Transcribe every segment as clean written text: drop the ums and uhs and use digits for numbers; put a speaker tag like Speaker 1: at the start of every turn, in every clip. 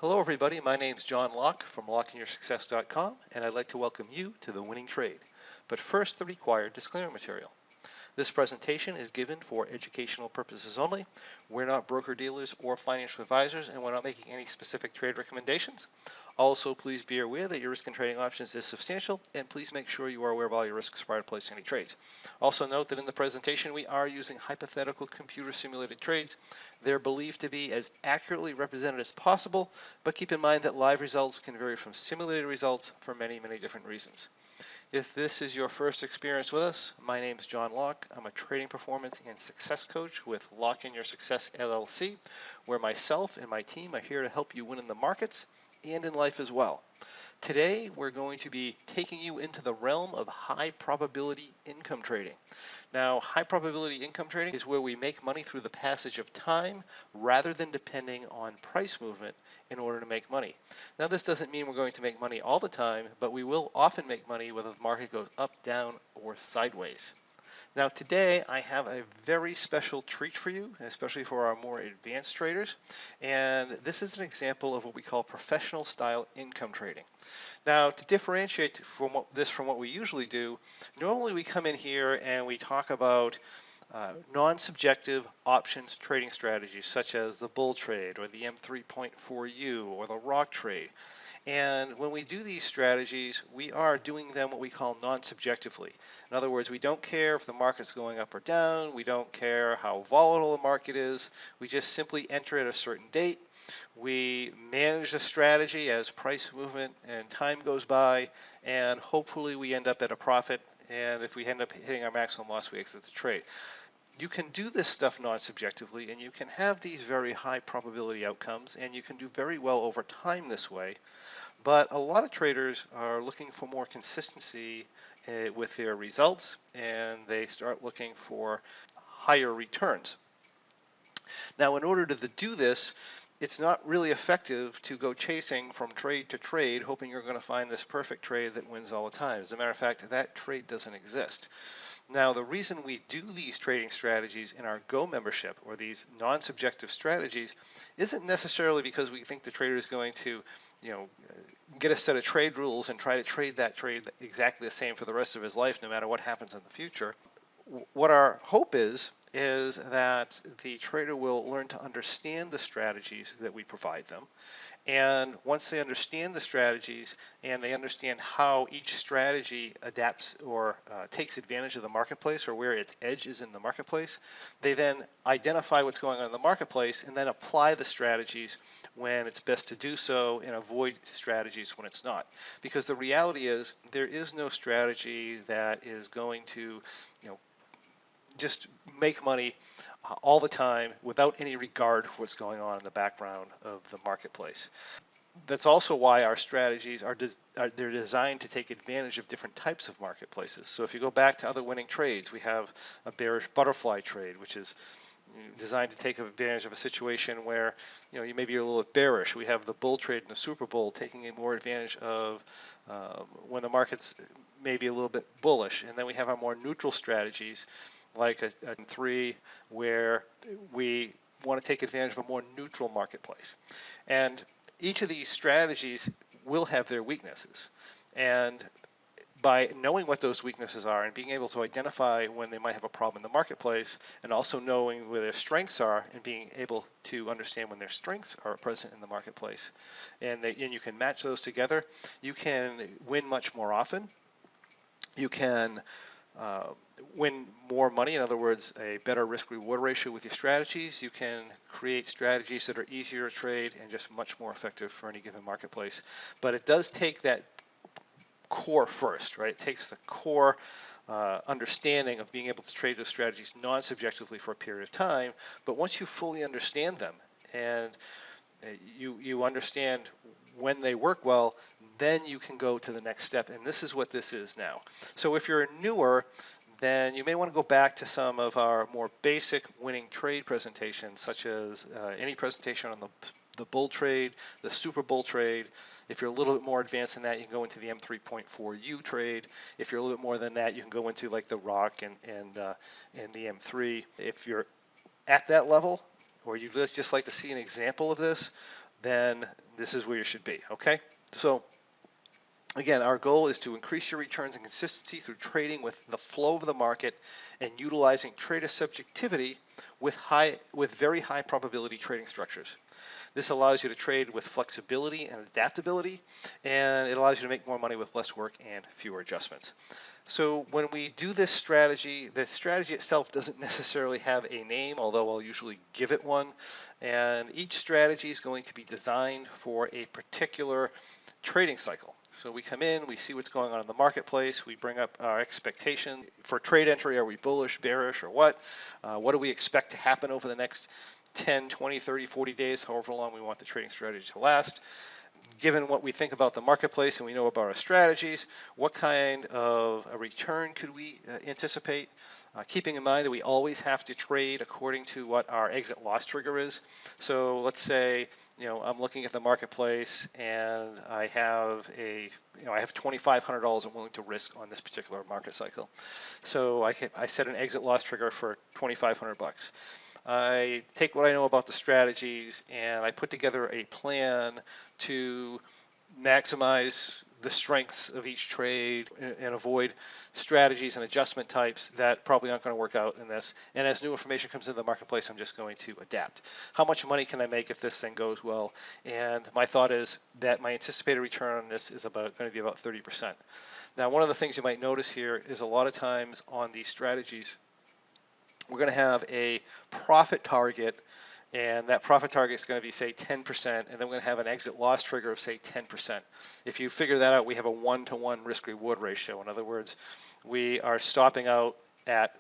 Speaker 1: Hello everybody, my name is John Locke from lockeinyoursuccess.com and I'd like to welcome you to The Winning Trade. But first, the required disclaimer material. This presentation is given for educational purposes only. We're not broker-dealers or financial advisors, and we're not making any specific trade recommendations. Also, please be aware that your risk in trading options is substantial, and please make sure you are aware of all your risks prior to placing any trades. Also note that in the presentation we are using hypothetical computer simulated trades. They're believed to be as accurately represented as possible, but keep in mind that live results can vary from simulated results for many, many different reasons. If this is your first experience with us, my name is John Locke. I'm a trading performance and success coach with Lock in Your Success LLC, where myself and my team are here to help you win in the markets and in life as well. Today, we're going to be taking you into the realm of high probability income trading. Now, high probability income trading is where we make money through the passage of time rather than depending on price movement in order to make money. Now, this doesn't mean we're going to make money all the time, but we will often make money whether the market goes up, down, or sideways. Now today I have a very special treat for you, especially for our more advanced traders, and this is an example of what we call professional style income trading. Now to differentiate from what we usually do, normally we come in here and we talk about non-subjective options trading strategies such as the bull trade or the M3.4U or the rock trade. And when we do these strategies, we are doing them what we call non-subjectively. In other words, we don't care if the market's going up or down. We don't care how volatile the market is. We just simply enter at a certain date. We manage the strategy as price movement and time goes by, and hopefully we end up at a profit. And if we end up hitting our maximum loss, we exit the trade. You can do this stuff non-subjectively, and you can have these very high probability outcomes, and you can do very well over time this way. But a lot of traders are looking for more consistency with their results, and they start looking for higher returns. Now, in order to do this, it's not really effective to go chasing from trade to trade, hoping you're going to find this perfect trade that wins all the time. As a matter of fact, that trade doesn't exist. Now, the reason we do these trading strategies in our Go membership, or these non-subjective strategies, isn't necessarily because we think the trader is going to, get a set of trade rules and try to trade that trade exactly the same for the rest of his life, no matter what happens in the future. What our hope is that the trader will learn to understand the strategies that we provide them. And once they understand the strategies and they understand how each strategy adapts or takes advantage of the marketplace or where its edge is in the marketplace, they then identify what's going on in the marketplace and then apply the strategies when it's best to do so and avoid strategies when it's not. Because the reality is there is no strategy that is going to, just make money all the time without any regard for what's going on in the background of the marketplace. That's also why our strategies they're designed to take advantage of different types of marketplaces. So if you go back to other winning trades, we have a bearish butterfly trade, which is designed to take advantage of a situation where you maybe you're a little bit bearish. We have the bull trade and the Super Bowl taking more advantage of when the market's maybe a little bit bullish. And then we have our more neutral strategies like a 3 where we want to take advantage of a more neutral marketplace. And each of these strategies will have their weaknesses. And by knowing what those weaknesses are and being able to identify when they might have a problem in the marketplace, and also knowing where their strengths are and being able to understand when their strengths are present in the marketplace, and you can match those together, you can win much more often. You can win more money, in other words, a better risk-reward ratio with your strategies. You can create strategies that are easier to trade and just much more effective for any given marketplace. But it does take that core first, right? It takes the core understanding of being able to trade those strategies non-subjectively for a period of time. But once you fully understand them and you understand when they work well, then you can go to the next step, and this is what this is now. So if you're newer, then you may want to go back to some of our more basic winning trade presentations, such as any presentation on the bull trade, the super bull trade. If you're a little bit more advanced than that, you can go into the M3.4U trade. If you're a little bit more than that, you can go into like the rock and the M3. If you're at that level, or you'd just like to see an example of this, then this is where you should be, okay? So again, our goal is to increase your returns and consistency through trading with the flow of the market and utilizing trader subjectivity with very high probability trading structures. This allows you to trade with flexibility and adaptability, and it allows you to make more money with less work and fewer adjustments. So when we do this strategy, the strategy itself doesn't necessarily have a name, although I'll usually give it one. And each strategy is going to be designed for a particular trading cycle. So we come in, we see what's going on in the marketplace, we bring up our expectation for trade entry. Are we bullish, bearish, or what? What do we expect to happen over the next 10, 20, 30, 40 days, however long we want the trading strategy to last? Given what we think about the marketplace and we know about our strategies, what kind of a return could we anticipate? Keeping in mind that we always have to trade according to what our exit loss trigger is. So let's say, I'm looking at the marketplace and I have $2,500 I'm willing to risk on this particular market cycle. So I set an exit loss trigger for $2,500. I take what I know about the strategies and I put together a plan to maximize the strengths of each trade and avoid strategies and adjustment types that probably aren't going to work out in this. And as new information comes into the marketplace, I'm just going to adapt. How much money can I make if this thing goes well? And my thought is that my anticipated return on this is going to be about 30%. Now, one of the things you might notice here is a lot of times on these strategies, we're going to have a profit target, and that profit target is going to be, say, 10%, and then we're going to have an exit loss trigger of, say, 10%. If you figure that out, we have a 1-to-1 risk-reward ratio. In other words, we are stopping out at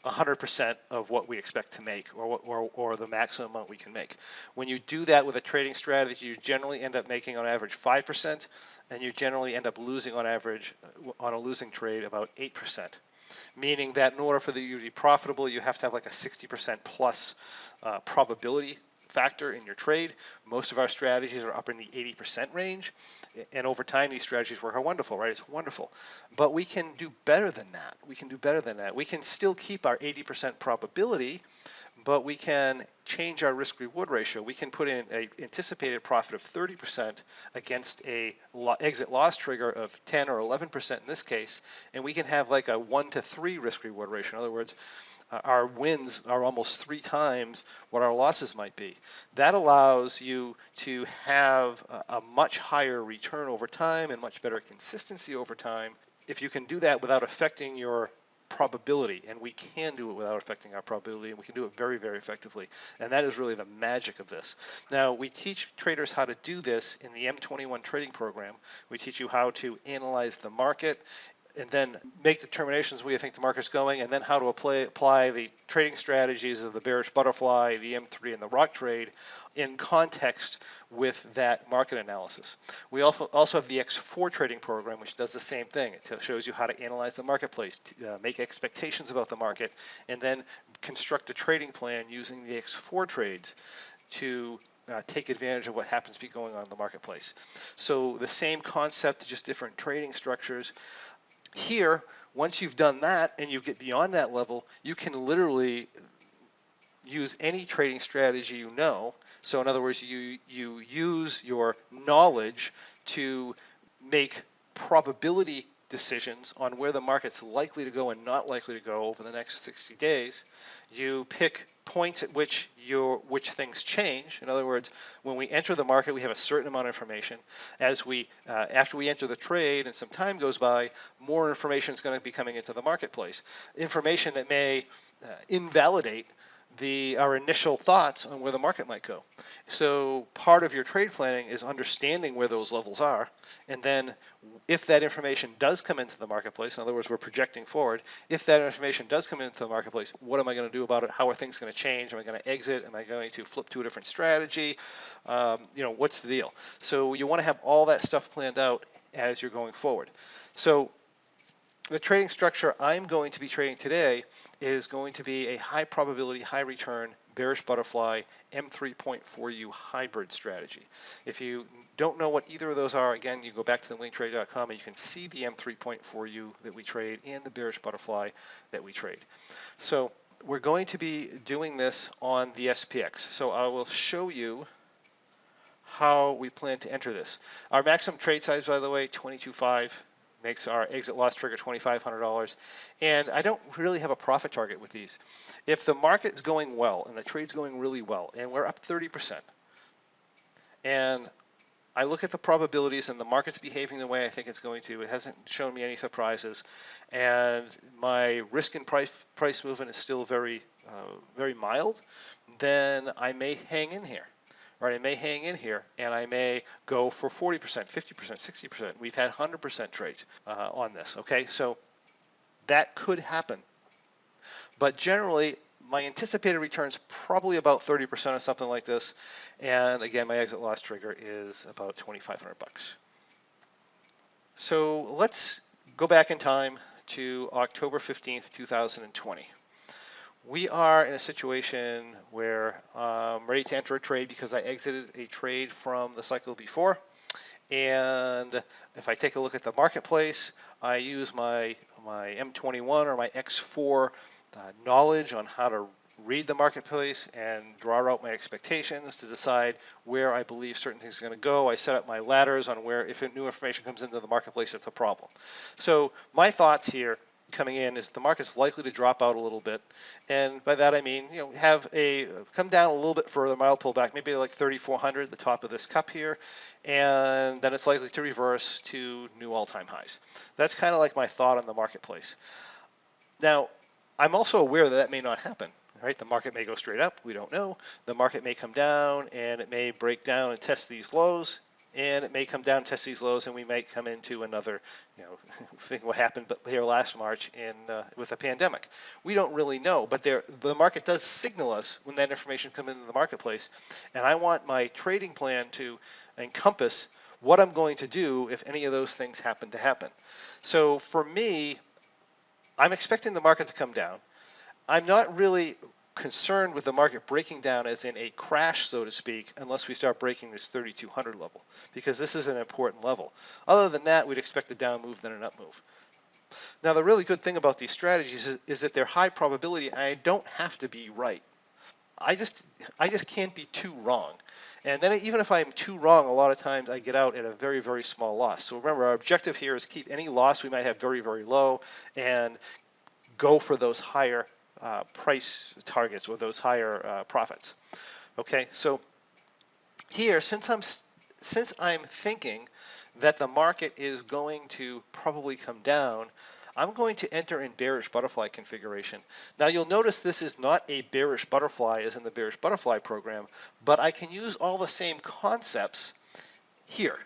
Speaker 1: 100% of what we expect to make, or the maximum amount we can make. When you do that with a trading strategy, you generally end up making on average 5%, and you generally end up losing on average on a losing trade about 8%. Meaning that in order for you to be profitable, you have to have like a 60% plus probability factor in your trade. Most of our strategies are up in the 80% range, and over time these strategies work out wonderful, right? It's wonderful. But we can do better than that. We can do better than that. We can still keep our 80% probability, but we can change our risk-reward ratio. We can put in an anticipated profit of 30% against a exit loss trigger of 10 or 11% in this case, and we can have like a 1-to-3 risk-reward ratio. In other words, our wins are almost 3 times what our losses might be. That allows you to have a much higher return over time and much better consistency over time if you can do that without affecting your probability, and we can do it without affecting our probability, and we can do it very, very effectively. And that is really the magic of this. Now, we teach traders how to do this in the M21 trading program. We teach you how to analyze the market and then make determinations where you think the market's going, and then how to apply the trading strategies of the Bearish Butterfly, the M3, and the Rock Trade in context with that market analysis. We also have the X4 trading program, which does the same thing. It shows you how to analyze the marketplace, make expectations about the market, and then construct a trading plan using the X4 trades to take advantage of what happens to be going on in the marketplace. So the same concept, just different trading structures. Here, once you've done that and you get beyond that level, you can literally use any trading strategy you know. So in other words, you use your knowledge to make probability decisions on where the market's likely to go and not likely to go over the next 60 days. You pick points at which things change. In other words, when we enter the market, we have a certain amount of information. As after we enter the trade and some time goes by, more information is going to be coming into the marketplace. Information that may invalidate our initial thoughts on where the market might go. So part of your trade planning is understanding where those levels are, and then if that information does come into the marketplace, in other words, we're projecting forward, if that information does come into the marketplace, what am I going to do about it? How are things going to change? Am I going to exit? Am I going to flip to a different strategy? What's the deal? So you want to have all that stuff planned out as you're going forward. So the trading structure I'm going to be trading today is going to be a high probability, high return, Bearish Butterfly M3.4U hybrid strategy. If you don't know what either of those are, again, you go back to thewiningtrade.com and you can see the M3.4U that we trade and the Bearish Butterfly that we trade. So we're going to be doing this on the SPX. So I will show you how we plan to enter this. Our maximum trade size, by the way, 22.5, makes our exit loss trigger $2,500. And I don't really have a profit target with these. If the market's going well and the trade's going really well and we're up 30%, and I look at the probabilities and the market's behaving the way I think it's going to, it hasn't shown me any surprises, and my risk and price movement is still very mild, then I may hang in here. Right, I may hang in here and I may go for 40%, 50%, 60%. We've had 100% trades on this. Okay, so that could happen. But generally, my anticipated returns probably about 30% or something like this. And again, my exit loss trigger is about 2,500 bucks. So let's go back in time to October 15th, 2020. We are in a situation where I'm ready to enter a trade because I exited a trade from the cycle before. And if I take a look at the marketplace, I use my M21 or my X4 knowledge on how to read the marketplace and draw out my expectations to decide where I believe certain things are going to go. I set up my ladders on where, if new information comes into the marketplace, it's a problem. So my thoughts here coming in is the market's likely to drop out a little bit, and by that I mean, you know, have a come down a little bit further, mild pullback, maybe like 3,400, the top of this cup here, and then it's likely to reverse to new all-time highs. That's kind of like my thought on the marketplace. Now, I'm also aware that that may not happen. Right? The market may go straight up. We don't know. The market may come down, and it may break down and test these lows, and it may come down and test these lows, and we might come into another, you know, think what happened here last March with the pandemic. We don't really know, but the market does signal us when that information comes into the marketplace, and I want my trading plan to encompass what I'm going to do if any of those things happen to happen. So for me, I'm expecting the market to come down. I'm not really concerned with the market breaking down as in a crash, so to speak, unless we start breaking this 3,200 level, because this is an important level. Other than that, we'd expect a down move, then an up move. Now, the really good thing about these strategies is that they're high probability, and I don't have to be right. I just can't be too wrong. And then even if I'm too wrong, a lot of times I get out at a very, very small loss. So remember, our objective here is keep any loss we might have very, very low and go for those higher price targets or those higher profits. Okay, so here, since I'm thinking that the market is going to probably come down, I'm going to enter in bearish butterfly configuration. Now you'll notice this is not a bearish butterfly as in the bearish butterfly program, but I can use all the same concepts here.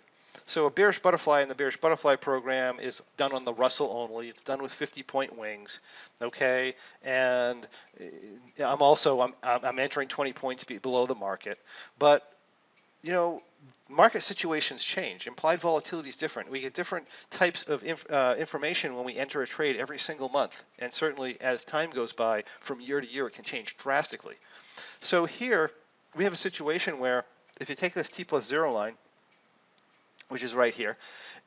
Speaker 1: So a bearish butterfly in the bearish butterfly program is done on the Russell only. It's done with 50-point wings, okay? And I'm entering 20 points below the market, but you know, market situations change. Implied volatility is different. We get different types of information when we enter a trade every single month, and certainly as time goes by from year to year, it can change drastically. So here we have a situation where if you take this T+0 line, which is right here,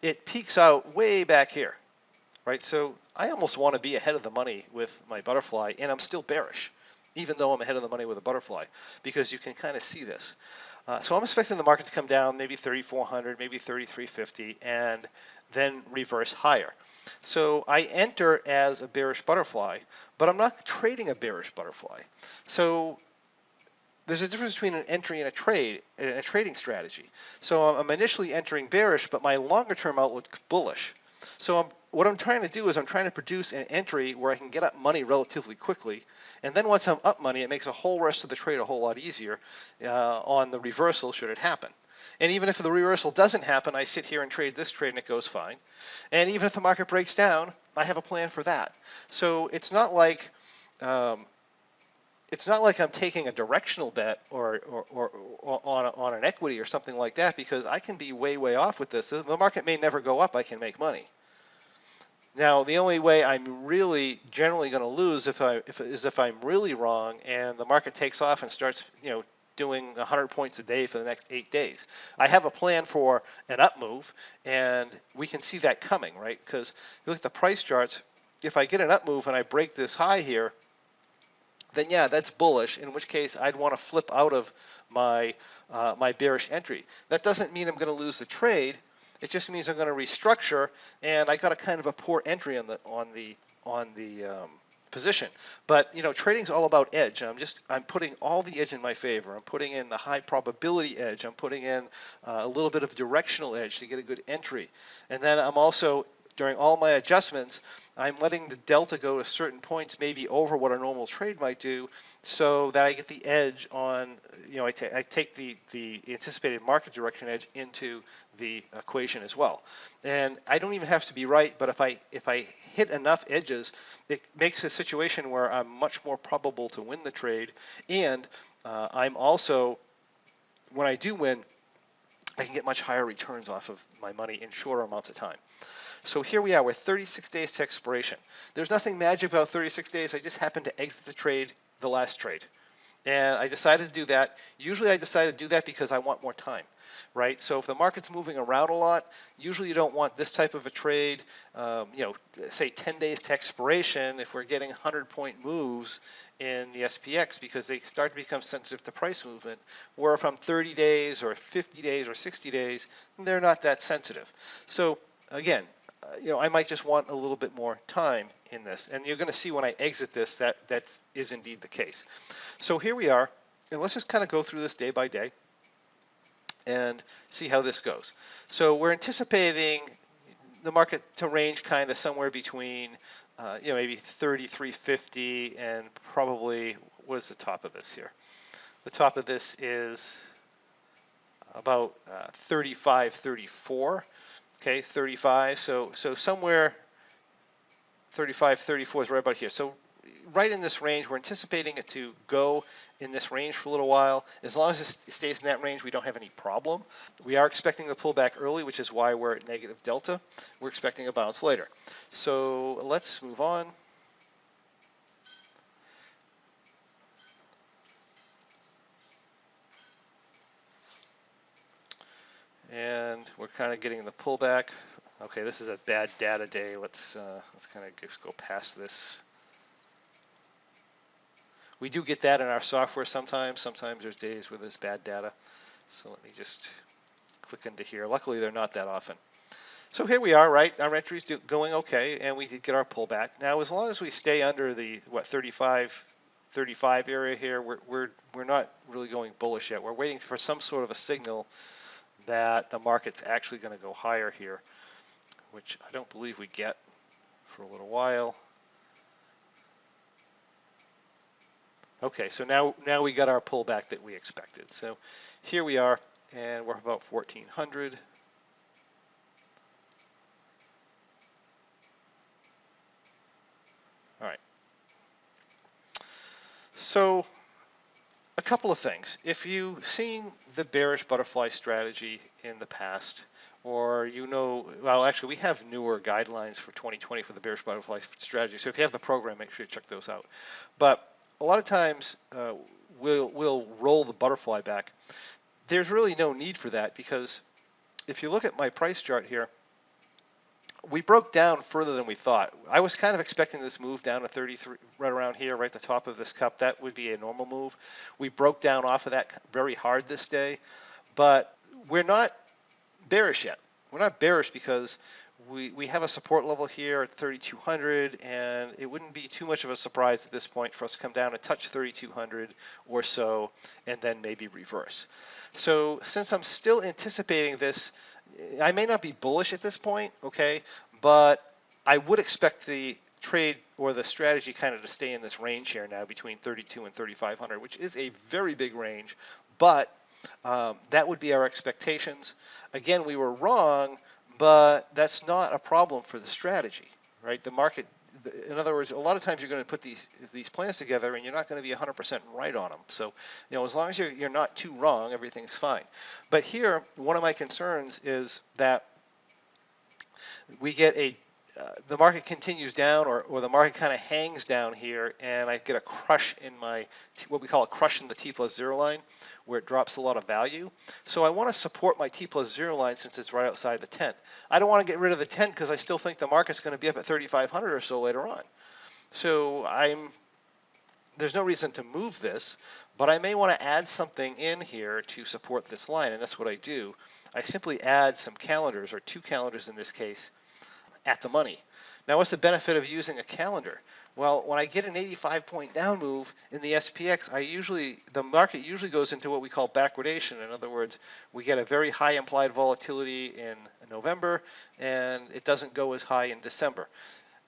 Speaker 1: it peaks out way back here, right? So I almost want to be ahead of the money with my butterfly, and I'm still bearish, even though I'm ahead of the money with a butterfly, because you can kind of see this. So I'm expecting the market to come down maybe 3,400, maybe 3,350, and then reverse higher. So I enter as a bearish butterfly, but I'm not trading a bearish butterfly. So there's a difference between an entry and a trade, and a trading strategy. So I'm initially entering bearish, but my longer term outlook is bullish. So what I'm trying to do is I'm trying to produce an entry where I can get up money relatively quickly, and then once I'm up money, it makes the whole rest of the trade a whole lot easier on the reversal should it happen. And even if the reversal doesn't happen, I sit here and trade this trade and it goes fine. And even if the market breaks down, I have a plan for that. So it's not like I'm taking a directional bet or on an equity or something like that, because I can be way off with this. The market may never go up. I can make money. Now, the only way I'm really generally going to lose is if I'm really wrong and the market takes off and starts, you know, doing 100 points a day for the next 8 days. I have a plan for an up move, and we can see that coming, right? Because if you look at the price charts, if I get an up move and I break this high here, then yeah, that's bullish, in which case I'd want to flip out of my my bearish entry. That doesn't mean I'm going to lose the trade. It just means I'm going to restructure, and I got a kind of a poor entry on the position. But you know, trading's all about edge. I'm putting all the edge in my favor. I'm putting in the high probability edge. I'm putting in a little bit of directional edge to get a good entry, and then I'm also, during all my adjustments, I'm letting the delta go to certain points, maybe over what a normal trade might do, so that I get the edge on, you know, I take the anticipated market direction edge into the equation as well. And I don't even have to be right, but if I hit enough edges, it makes a situation where I'm much more probable to win the trade, and I'm also, when I do win, I can get much higher returns off of my money in shorter amounts of time. So here we are with 36 days to expiration. There's nothing magic about 36 days. I just happened to exit the trade, the last trade. And I decided to do that. Usually I decide to do that because I want more time, right? So if the market's moving around a lot, usually you don't want this type of a trade, you know, say 10 days to expiration if we're getting 100-point moves in the SPX, because they start to become sensitive to price movement, where if I'm 30 days or 50 days or 60 days, they're not that sensitive. So again, you know, I might just want a little bit more time in this, and you're going to see when I exit this that is indeed the case. So here we are, and let's just kind of go through this day by day and see how this goes. So we're anticipating the market to range kind of somewhere between, you know, maybe 33.50 and probably, what is the top of this here? The top of this is about 35.34. Okay, 35, so somewhere 35, 34 is right about here. So right in this range, we're anticipating it to go in this range for a little while. As long as it stays in that range, we don't have any problem. We are expecting the pullback early, which is why we're at negative delta. We're expecting a bounce later. So let's move on. And we're kind of getting the pullback. Okay, this is a bad data day. Let's kind of just go past this. We do get that in our software sometimes. Sometimes there's days where there's bad data. So let me just click into here. Luckily, they're not that often. So here we are, right? Our entry's going okay, and we did get our pullback. Now, as long as we stay under the 35 area here, we're not really going bullish yet. We're waiting for some sort of a signal that the market's actually going to go higher here, which I don't believe we get for a little while. Okay, so now we got our pullback that we expected. So here we are, and we're about 1400. All right. So a couple of things. If you've seen the bearish butterfly strategy in the past, or you know, well, actually we have newer guidelines for 2020 for the bearish butterfly strategy. So if you have the program, make sure you check those out. But a lot of times we'll roll the butterfly back. There's really no need for that, because if you look at my price chart here, we broke down further than we thought. I was kind of expecting this move down to 33, right around here, right at the top of this cup. That would be a normal move. We broke down off of that very hard this day, but we're not bearish yet. We're not bearish because we have a support level here at 3,200, and it wouldn't be too much of a surprise at this point for us to come down and touch 3,200 or so, and then maybe reverse. So since I'm still anticipating this, I may not be bullish at this point, okay, but I would expect the trade or the strategy kind of to stay in this range here now between 32 and 3,500, which is a very big range, but that would be our expectations. Again, we were wrong, but that's not a problem for the strategy, right? The market, in other words, a lot of times you're going to put these plans together and you're not going to be 100% right on them. So, you know, as long as you're not too wrong, everything's fine. But here, one of my concerns is that we get the market continues down, or the market kind of hangs down here, and I get a crush in my, what we call a crush in the T+0 line, where it drops a lot of value. So I want to support my T+0 line since it's right outside the tent. I don't want to get rid of the tent because I still think the market's going to be up at 3,500 or so later on. So I'm there's no reason to move this, but I may want to add something in here to support this line, and that's what I do. I simply add some calendars, or 2 calendars in this case, at the money. Now, what's the benefit of using a calendar? Well, when I get an 85-point down move in the SPX, the market usually goes into what we call backwardation. In other words, we get a very high implied volatility in November, and it doesn't go as high in December.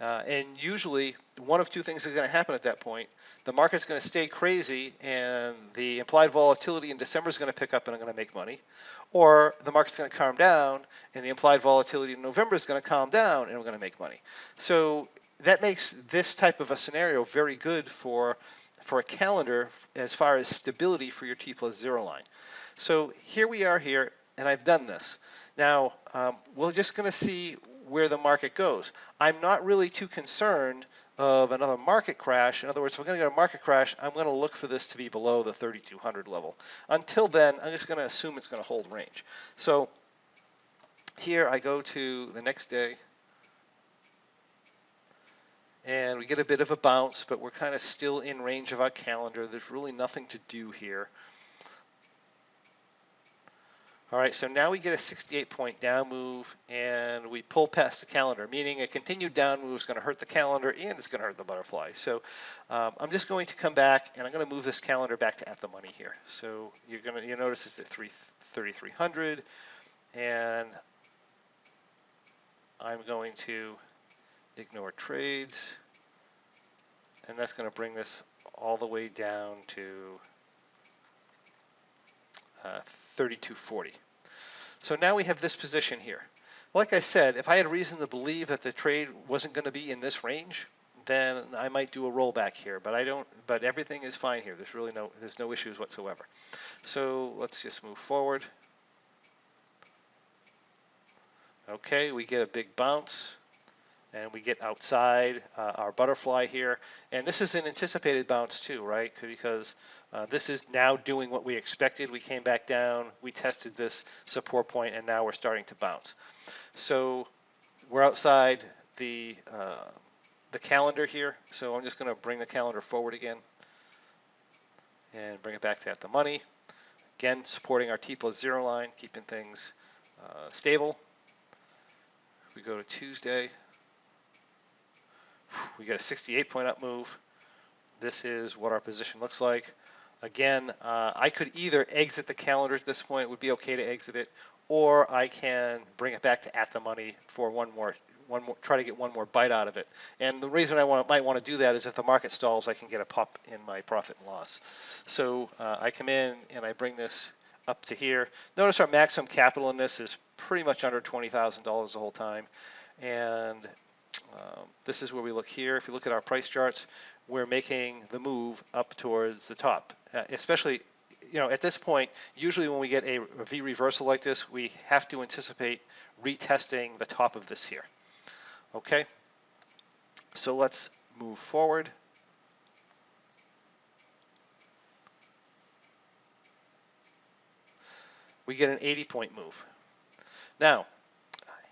Speaker 1: And usually, one of 2 things is going to happen at that point. The market's going to stay crazy, and the implied volatility in December is going to pick up, and I'm going to make money. Or the market's going to calm down, and the implied volatility in November is going to calm down, and we're going to make money. So that makes this type of a scenario very good for a calendar as far as stability for your T+0 line. So here we are here, and I've done this. Now, we're just going to see where the market goes. I'm not really too concerned of another market crash. In other words, if we're going to get a market crash, I'm going to look for this to be below the 3,200 level. Until then, I'm just going to assume it's going to hold range. So here I go to the next day, and we get a bit of a bounce, but we're kind of still in range of our calendar. There's really nothing to do here. All right, so now we get a 68-point down move, and we pull past the calendar, meaning a continued down move is going to hurt the calendar and it's going to hurt the butterfly. So I'm just going to come back, and I'm going to move this calendar back to at the money here. So you'll notice it's at 3,300, and I'm going to ignore trades, and that's going to bring this all the way down to 3240. So now we have this position here. Like I said, if I had reason to believe that the trade wasn't going to be in this range, then I might do a rollback here, but I don't. But everything is fine here. There's no issues whatsoever. So let's just move forward. Okay, we get a big bounce, and we get outside our butterfly here. And this is an anticipated bounce too, right? Because this is now doing what we expected. We came back down, we tested this support point, and now we're starting to bounce. So we're outside the calendar here. So I'm just going to bring the calendar forward again and bring it back to at the money. Again, supporting our T+0 line, keeping things stable. If we go to Tuesday, we got a 68-point up move. This is what our position looks like. Again, I could either exit the calendar at this point. It would be okay to exit it, or I can bring it back to at the money for try to get one more bite out of it. And the reason I might want to do that is if the market stalls, I can get a pop in my profit and loss. So I come in and I bring this up to here. Notice our maximum capital in this is pretty much under $20,000 the whole time. And this is where we look here. If you look at our price charts, we're making the move up towards the top. Especially, at this point, usually when we get a V reversal like this, we have to anticipate retesting the top of this here. Okay, so let's move forward. We get an 80-point move. Now,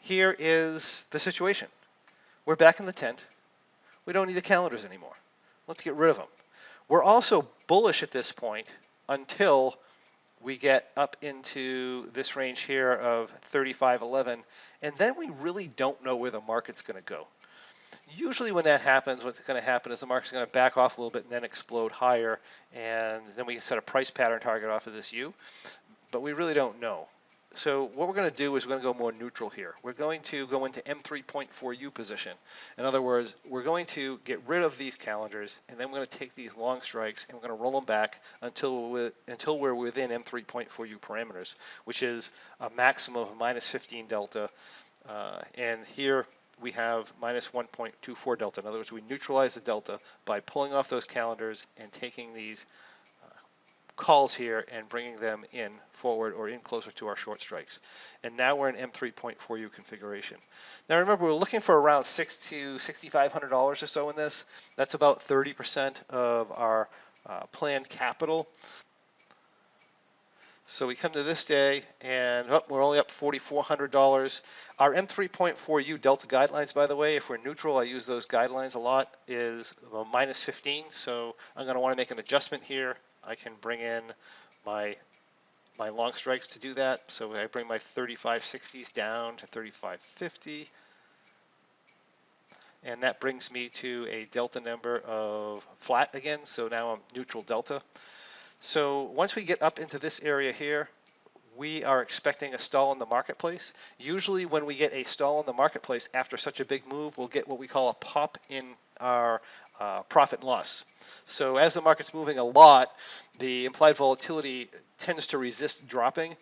Speaker 1: here is the situation. We're back in the tent. We don't need the calendars anymore. Let's get rid of them. We're also bullish at this point until we get up into this range here of 35.11, and then we really don't know where the market's going to go. Usually when that happens, what's going to happen is the market's going to back off a little bit and then explode higher, and then we can set a price pattern target off of this U, but we really don't know. So what we're going to do is we're going to go more neutral here. We're going to go into M3.4U position. In other words, we're going to get rid of these calendars, and then we're going to take these long strikes and we're going to roll them back until we're within M3.4U parameters, which is a maximum of -15 delta. And here we have -1.24 delta. In other words, we neutralize the delta by pulling off those calendars and taking these calls here and bringing them in forward or in closer to our short strikes. And now we're in M3.4U configuration. Now remember, we're looking for around $600 to $6,500 or so in this. That's about 30% of our planned capital. So we come to this day, and we're only up $4,400. Our M3.4U Delta guidelines, by the way, if we're neutral, I use those guidelines a lot, is minus 15. So I'm going to want to make an adjustment here. I can bring in my long strikes to do that. So I bring my 35.60s down to 35.50. And that brings me to a delta number of flat again. So now I'm neutral delta. So once we get up into this area here, we are expecting a stall in the marketplace. Usually when we get a stall in the marketplace after such a big move, we'll get what we call a pop in our profit and loss. So as the market's moving a lot, the implied volatility tends to resist dropping.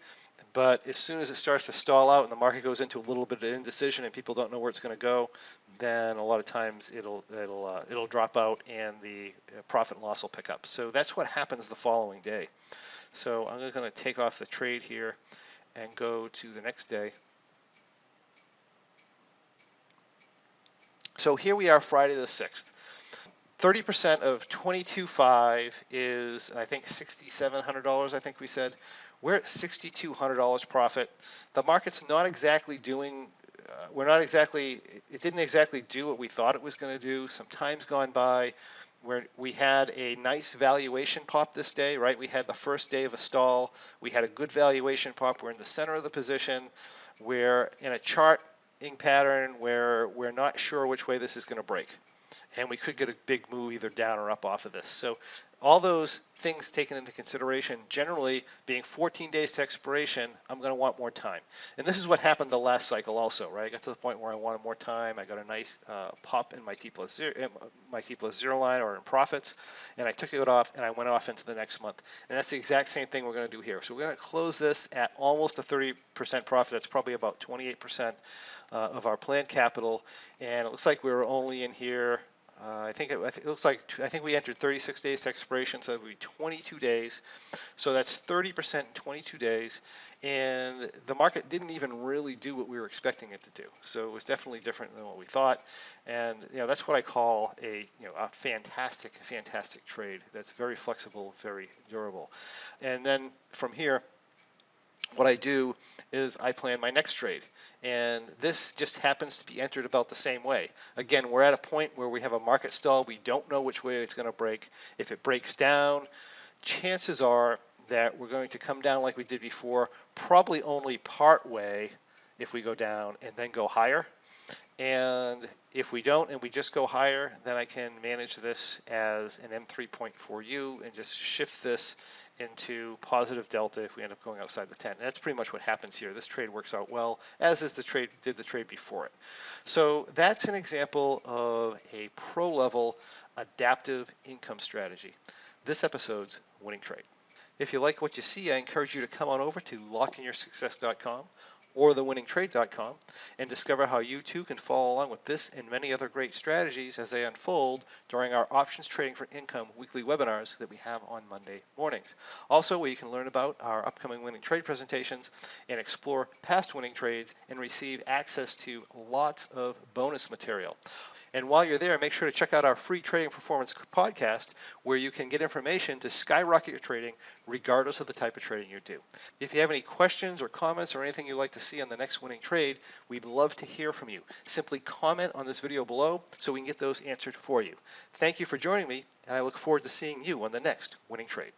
Speaker 1: But as soon as it starts to stall out and the market goes into a little bit of indecision and people don't know where it's going to go, then a lot of times it'll drop out and the profit and loss will pick up. So that's what happens the following day. So I'm going to take off the trade here and go to the next day. So here we are, Friday the 6th. 30% of 22.5 is, I think, $6,700, I think we said. We're at $6,200 profit. The market's not exactly doing, it didn't exactly do what we thought it was going to do. Some time's gone by where we had a nice valuation pop this day, right? We had the first day of a stall. We had a good valuation pop. We're in the center of the position. We're in a charting pattern where we're not sure which way this is going to break. And we could get a big move either down or up off of this. So all those things taken into consideration, generally being 14 days to expiration, I'm going to want more time. And this is what happened the last cycle also, right? I got to the point where I wanted more time. I got a nice pop in my T plus zero line or in profits, and I took it off and I went off into the next month. And that's the exact same thing we're going to do here. So we're going to close this at almost a 30% profit. That's probably about 28% of our planned capital. And it looks like we were only in here. I think it looks like I think we entered 36 days to expiration, so it would be 22 days. So that's 30% in 22 days, and the market didn't even really do what we were expecting it to do. So it was definitely different than what we thought, and that's what I call a fantastic trade. That's very flexible, very durable. And then from here, what I do is I plan my next trade, and this just happens to be entered about the same way. Again, we're at a point where we have a market stall. We don't know which way it's going to break. If it breaks down, chances are that we're going to come down like we did before, probably only part way if we go down and then go higher. And if we don't and we just go higher, then I can manage this as an M3.4U and just shift this into positive delta if we end up going outside the 10. And that's pretty much what happens here. This trade works out well, as is the trade before it. So that's an example of a pro-level adaptive income strategy. This episode's winning trade. If you like what you see, I encourage you to come on over to lockingyoursuccess.com or thewinningtrade.com and discover how you too can follow along with this and many other great strategies as they unfold during our Options Trading for Income weekly webinars that we have on Monday mornings. Also, where you can learn about our upcoming winning trade presentations and explore past winning trades and receive access to lots of bonus material. And while you're there, make sure to check out our free Trading Performance podcast, where you can get information to skyrocket your trading regardless of the type of trading you do. If you have any questions or comments or anything you'd like to see on the next winning trade, we'd love to hear from you. Simply comment on this video below so we can get those answered for you. Thank you for joining me, and I look forward to seeing you on the next winning trade.